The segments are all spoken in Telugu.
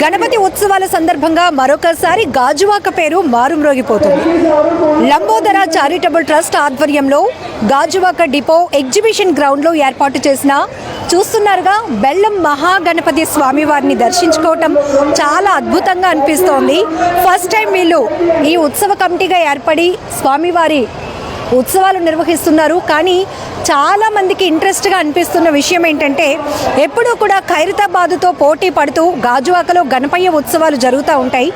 గణపతి ఉత్సవాల సందర్భంగా మరొకసారి గాజువాక పేరు మారుమ్రోగిపోతుంది. లంబోదర చారిటబుల్ ట్రస్ట్ ఆధ్వర్యంలో గాజువాక డిపో ఎగ్జిబిషన్ గ్రౌండ్లో ఏర్పాటు చేసిన చూస్తున్నారుగా బెల్లం మహాగణపతి స్వామివారిని దర్శించుకోవటం చాలా అద్భుతంగా అనిపిస్తోంది. ఫస్ట్ టైం వీళ్ళు ఈ ఉత్సవ కమిటీగా ఏర్పడి స్వామివారి ఉత్సవాలు నిర్వహిస్తున్నారు. కానీ చాలామందికి ఇంట్రెస్ట్గా అనిపిస్తున్న విషయం ఏంటంటే ఎప్పుడూ కూడా ఖైరతాబాదుతో పోటీ పడుతూ గాజువాకలో గణపయ్య ఉత్సవాలు జరుగుతూ ఉంటాయి.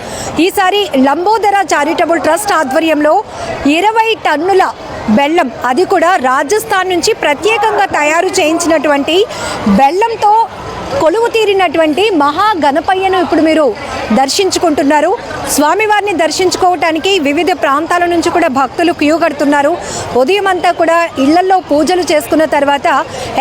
ఈసారి లంబోదర చారిటబుల్ ట్రస్ట్ ఆధ్వర్యంలో 20 టన్నుల బెల్లం, అది కూడా రాజస్థాన్ నుంచి ప్రత్యేకంగా తయారు చేయించినటువంటి బెల్లంతో కొలువు తీరినటువంటి మహా గణపయ్యను ఇప్పుడు మీరు దర్శించుకుంటున్నారు. స్వామివారిని దర్శించుకోవటానికి వివిధ ప్రాంతాల నుంచి కూడా భక్తులు క్యూ కడుతున్నారు. ఉదయం అంతా కూడా ఇళ్లల్లో పూజలు చేసుకున్న తర్వాత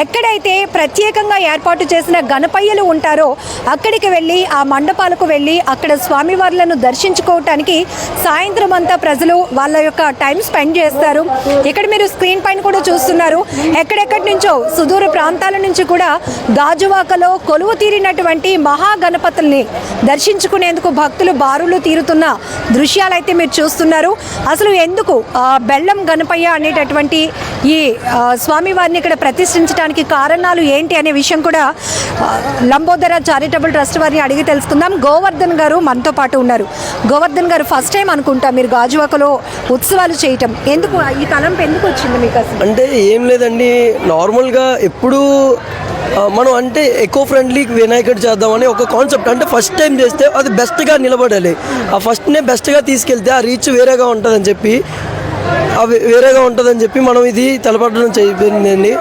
ఎక్కడైతే ప్రత్యేకంగా ఏర్పాటు చేసిన గణపయ్యలు ఉంటారో అక్కడికి వెళ్ళి ఆ మండపాలకు వెళ్ళి అక్కడ స్వామివార్లను దర్శించుకోవటానికి సాయంత్రం అంతా ప్రజలు వాళ్ళ యొక్క టైం స్పెండ్ చేస్తారు. ఇక్కడ మీరు స్క్రీన్ పైన కూడా చూస్తున్నారు, ఎక్కడెక్కడి నుంచో సుదూర ప్రాంతాల నుంచి కూడా గాజువాకలో కొలువు తీరినటువంటి మహాగణపతుల్ని దర్శించుకునేందుకు భక్తులు బారులు తీరుతున్న దృశ్యాలైతే మీరు చూస్తున్నారు. అసలు ఎందుకు బెల్లం గణపయ్య అనేటటువంటి ఈ స్వామివారిని ఇక్కడ ప్రతిష్ఠించడానికి కారణాలు ఏంటి అనే విషయం కూడా లంబోదర చారిటబుల్ ట్రస్ట్ వారిని అడిగి తెలుసుకుందాం. గోవర్ధన్ గారు మనతో పాటు ఉన్నారు. గోవర్ధన్ గారు, ఫస్ట్ టైం అనుకుంటా మీరు గాజువాకలో ఉత్సవాలు చేయటం, ఎందుకు ఈ తలంపు ఎందుకు వచ్చింది మీకు? అసలు అంటే ఏం లేదండి, నార్మల్గా ఎప్పుడు మనం అంటే ఎకో ఫ్రెండ్లీ వినాయకుడు చేద్దామని ఒక కాన్సెప్ట్. అంటే ఫస్ట్ టైం చేస్తే అది బెస్ట్గా నిలబడాలి, ఆ ఫస్ట్నే బెస్ట్గా తీసుకెళ్తే ఆ రీచ్ వేరేగా ఉంటుందని చెప్పి మనం ఇది తెలపడం చేయిందండి.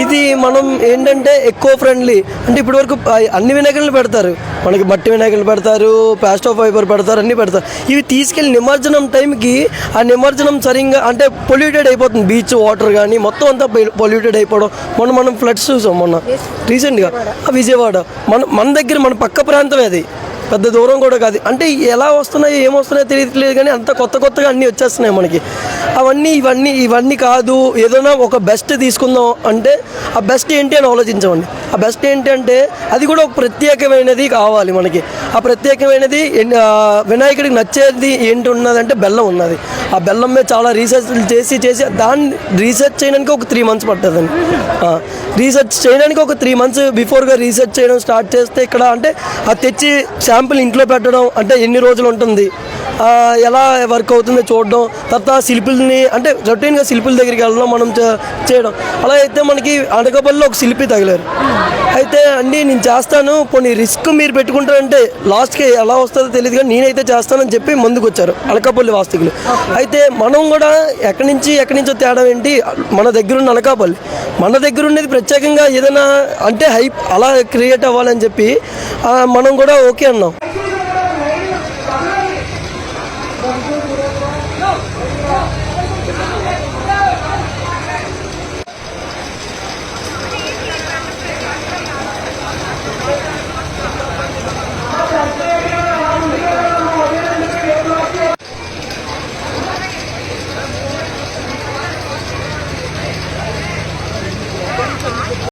ఇది మనం ఏంటంటే ఎకో ఫ్రెండ్లీ, అంటే ఇప్పటివరకు అన్ని వినాయకులను పెడతారు, మనకి మట్టి వినాయకులు పెడతారు, ప్లాస్టర్ ఆఫ్ ఫైబర్ పెడతారు, అన్నీ పెడతారు. ఇవి తీసుకెళ్ళి నిమజ్జనం టైంకి ఆ నిమజ్జనం సరిగ్గా అంటే పొల్యూటెడ్ అయిపోతుంది. బీచ్ వాటర్ కానీ మొత్తం అంతా పొల్యూటెడ్ అయిపోవడం. మనం ఫ్లడ్స్ చూసాం మొన్న రీసెంట్గా విజయవాడ. మన దగ్గర మన పక్క ప్రాంతమే, అది పెద్ద దూరం కూడా కాదు. అంటే ఎలా వస్తున్నాయో ఏమొస్తున్నాయో తెలియట్లేదు, కానీ అంత కొత్తగా అన్నీ వచ్చేస్తున్నాయి మనకి. ఇవన్నీ కాదు, ఏదైనా ఒక బెస్ట్ తీసుకుందాం అంటే ఆ బెస్ట్ ఏంటి అని ఆలోచించామండి. ఆ బెస్ట్ ఏంటి అంటే అది కూడా ఒక ప్రత్యేకమైనది కావాలి మనకి. ఆ ప్రత్యేకమైనది వినాయకుడికి నచ్చేది ఏంటి ఉన్నదంటే బెల్లం ఉన్నది. ఆ బెల్లం మీద చాలా రీసెర్చ్లు చేసి దాన్ని రీసెర్చ్ చేయడానికి ఒక 3 months పడుతుందండి. రీసెర్చ్ చేయడానికి ఒక 3 months బిఫోర్గా రీసెర్చ్ చేయడం స్టార్ట్ చేస్తే ఇక్కడ అంటే అది తెచ్చి శాంపుల్ ఇంట్లో పెట్టడం అంటే ఎన్ని రోజులు ఉంటుంది, ఎలా వర్క్ అవుతుందో చూడడం, తర్వాత శిల్పుల్ని అంటే రొటీన్గా శిల్పుల దగ్గరికి వెళ్ళడం, మనం చేయడం. అలా అయితే మనకి అనకాపల్లిలో ఒక శిల్పి తగిలారు. అయితే అండి నేను చేస్తాను, కొన్ని రిస్క్ మీరు పెట్టుకుంటారంటే లాస్ట్కి ఎలా వస్తుందో తెలియదు, కానీ నేనైతే చేస్తానని చెప్పి ముందుకు వచ్చారు అనకాపల్లి వాస్తవికులు. అయితే మనం కూడా ఎక్కడి నుంచో తేడా ఏంటి, మన దగ్గర ఉన్న అనకాపల్లి, మన దగ్గర ఉన్నది ప్రత్యేకంగా ఏదైనా అంటే హైప్ అలా క్రియేట్ అవ్వాలని చెప్పి మనం కూడా ఓకే అన్నాం.